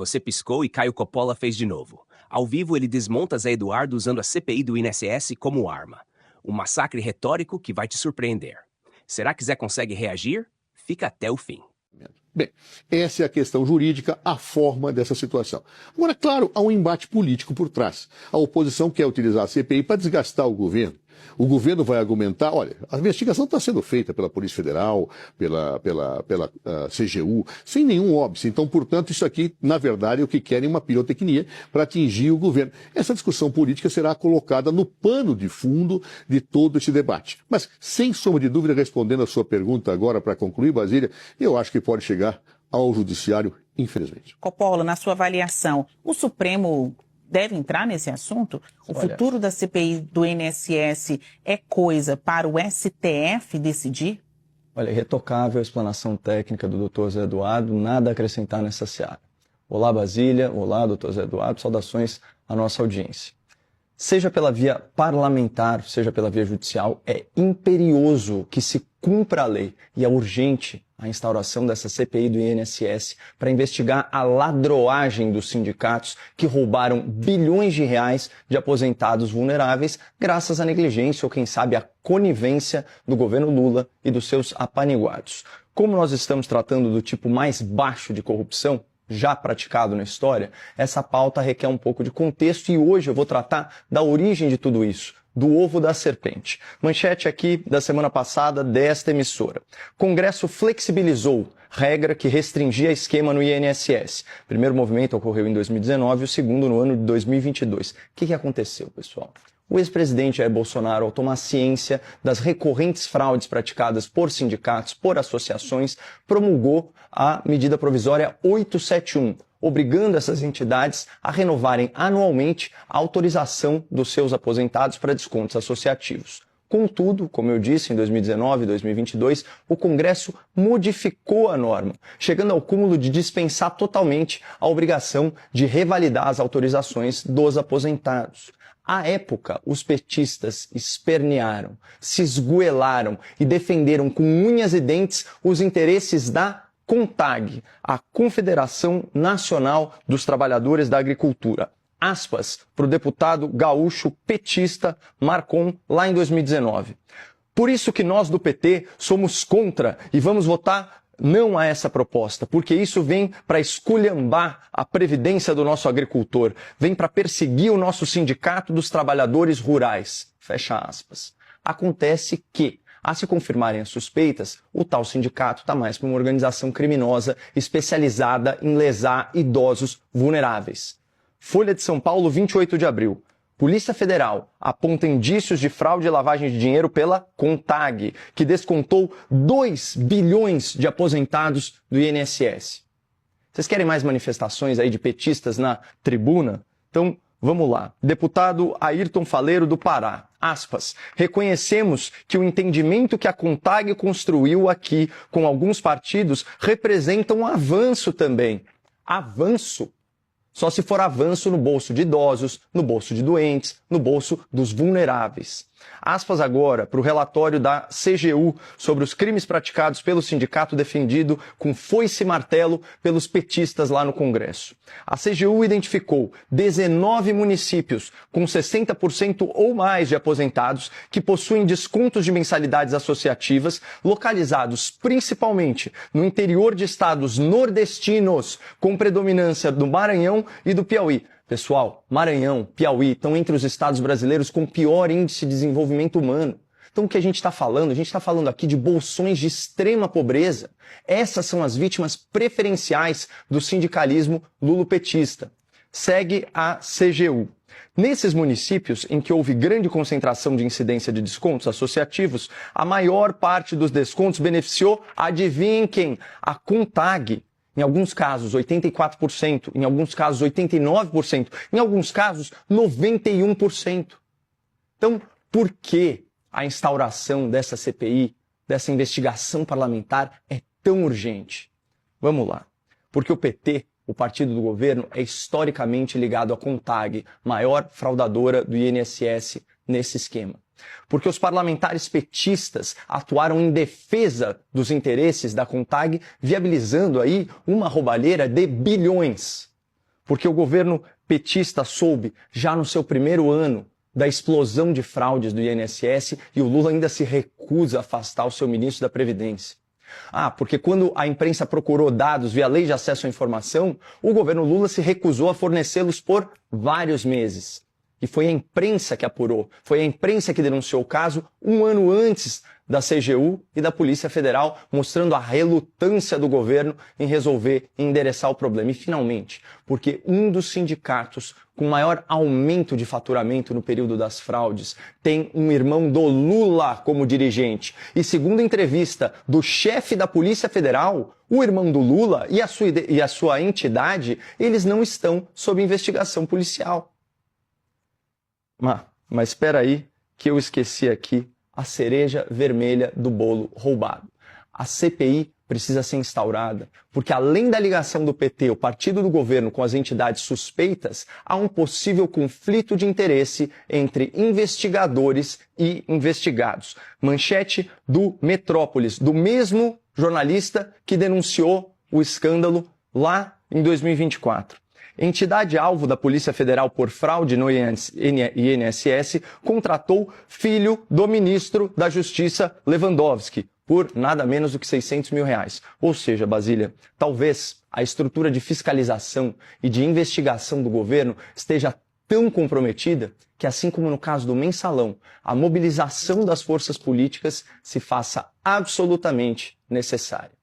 Você piscou e Caio Coppola fez de novo. Ao vivo, ele desmonta Zé Eduardo usando a CPI do INSS como arma. Um massacre retórico que vai te surpreender. Será que Zé consegue reagir? Fica até o fim. Bem, essa é a questão jurídica, a forma dessa situação. Agora, claro, há um embate político por trás. A oposição quer utilizar a CPI para desgastar o governo. O governo vai argumentar, olha, a investigação está sendo feita pela Polícia Federal, pela CGU, sem nenhum óbice. Então, portanto, isso aqui, na verdade, é o que querem uma pirotecnia para atingir o governo. Essa discussão política será colocada no pano de fundo de todo esse debate. Mas, sem sombra de dúvida, respondendo a sua pergunta agora para concluir, Basília, eu acho que pode chegar ao judiciário, infelizmente. Coppola, na sua avaliação, o Supremo deve entrar nesse assunto? O futuro da CPI do INSS é coisa para o STF decidir? Olha, irretocável a explanação técnica do Dr. Zé Eduardo, nada a acrescentar nessa seara. Olá, Basília. Olá, Dr. Zé Eduardo. Saudações à nossa audiência. Seja pela via parlamentar, seja pela via judicial, é imperioso que se cumpra a lei e é urgente a instauração dessa CPI do INSS para investigar a ladroagem dos sindicatos que roubaram bilhões de reais de aposentados vulneráveis graças à negligência ou, quem sabe, à conivência do governo Lula e dos seus apaniguados. Como nós estamos tratando do tipo mais baixo de corrupção já praticado na história, essa pauta requer um pouco de contexto e hoje eu vou tratar da origem de tudo isso, do ovo da serpente. Manchete aqui da semana passada desta emissora. Congresso flexibilizou regra que restringia esquema no INSS. O primeiro movimento ocorreu em 2019 e o segundo no ano de 2022. O que aconteceu, pessoal? O ex-presidente Jair Bolsonaro, ao tomar ciência das recorrentes fraudes praticadas por sindicatos, por associações, promulgou a medida provisória 871, obrigando essas entidades a renovarem anualmente a autorização dos seus aposentados para descontos associativos. Contudo, como eu disse, em 2019 e 2022, o Congresso modificou a norma, chegando ao cúmulo de dispensar totalmente a obrigação de revalidar as autorizações dos aposentados. À época, os petistas espernearam, se esgoelaram e defenderam com unhas e dentes os interesses da CONTAG, a Confederação Nacional dos Trabalhadores da Agricultura. Aspas para o deputado gaúcho petista Marcon, lá em 2019. Por isso que nós do PT somos contra e vamos votar não a essa proposta, porque isso vem para esculhambar a previdência do nosso agricultor, vem para perseguir o nosso sindicato dos trabalhadores rurais. Fecha aspas. Acontece que, a se confirmarem as suspeitas, o tal sindicato está mais para uma organização criminosa especializada em lesar idosos vulneráveis. Folha de São Paulo, 28 de abril. Polícia Federal aponta indícios de fraude e lavagem de dinheiro pela CONTAG, que descontou 2 bilhões de aposentados do INSS. Vocês querem mais manifestações aí de petistas na tribuna? Então, vamos lá. Deputado Ayrton Faleiro, do Pará. Aspas. Reconhecemos que o entendimento que a CONTAG construiu aqui com alguns partidos representa um avanço também. Avanço? Só se for avanço no bolso de idosos, no bolso de doentes, no bolso dos vulneráveis. Aspas agora para o relatório da CGU sobre os crimes praticados pelo sindicato defendido com foice e martelo pelos petistas lá no Congresso. A CGU identificou 19 municípios com 60% ou mais de aposentados que possuem descontos de mensalidades associativas localizados principalmente no interior de estados nordestinos, com predominância do Maranhão e do Piauí. Pessoal, Maranhão, Piauí estão entre os estados brasileiros com pior índice de desenvolvimento humano. Então o que a gente está falando? A gente está falando aqui de bolsões de extrema pobreza. Essas são as vítimas preferenciais do sindicalismo lulopetista. Segue a CGU. Nesses municípios em que houve grande concentração de incidência de descontos associativos, a maior parte dos descontos beneficiou, adivinhem quem? A CONTAG. Em alguns casos, 84%, em alguns casos, 89%, em alguns casos, 91%. Então, por que a instauração dessa CPI, dessa investigação parlamentar, é tão urgente? Vamos lá. Porque o PT, o partido do governo, é historicamente ligado à CONTAG, maior fraudadora do INSS nesse esquema. Porque os parlamentares petistas atuaram em defesa dos interesses da CONTAG, viabilizando aí uma roubalheira de bilhões. Porque o governo petista soube, já no seu primeiro ano, da explosão de fraudes do INSS e o Lula ainda se recusa a afastar o seu ministro da Previdência. Porque quando a imprensa procurou dados via lei de acesso à informação, o governo Lula se recusou a fornecê-los por vários meses. E foi a imprensa que apurou, foi a imprensa que denunciou o caso um ano antes da CGU e da Polícia Federal, mostrando a relutância do governo em resolver e endereçar o problema. E finalmente, porque um dos sindicatos com maior aumento de faturamento no período das fraudes tem um irmão do Lula como dirigente. E segundo a entrevista do chefe da Polícia Federal, o irmão do Lula e a sua entidade, eles não estão sob investigação policial. Mas espera aí que eu esqueci aqui a cereja vermelha do bolo roubado. A CPI precisa ser instaurada, porque além da ligação do PT, o partido do governo, com as entidades suspeitas, há um possível conflito de interesse entre investigadores e investigados. Manchete do Metrópolis, do mesmo jornalista que denunciou o escândalo lá em 2024. Entidade-alvo da Polícia Federal por fraude no INSS contratou filho do ministro da Justiça Lewandowski por nada menos do que R$600 mil. Ou seja, Basília, talvez a estrutura de fiscalização e de investigação do governo esteja tão comprometida que, assim como no caso do Mensalão, a mobilização das forças políticas se faça absolutamente necessária.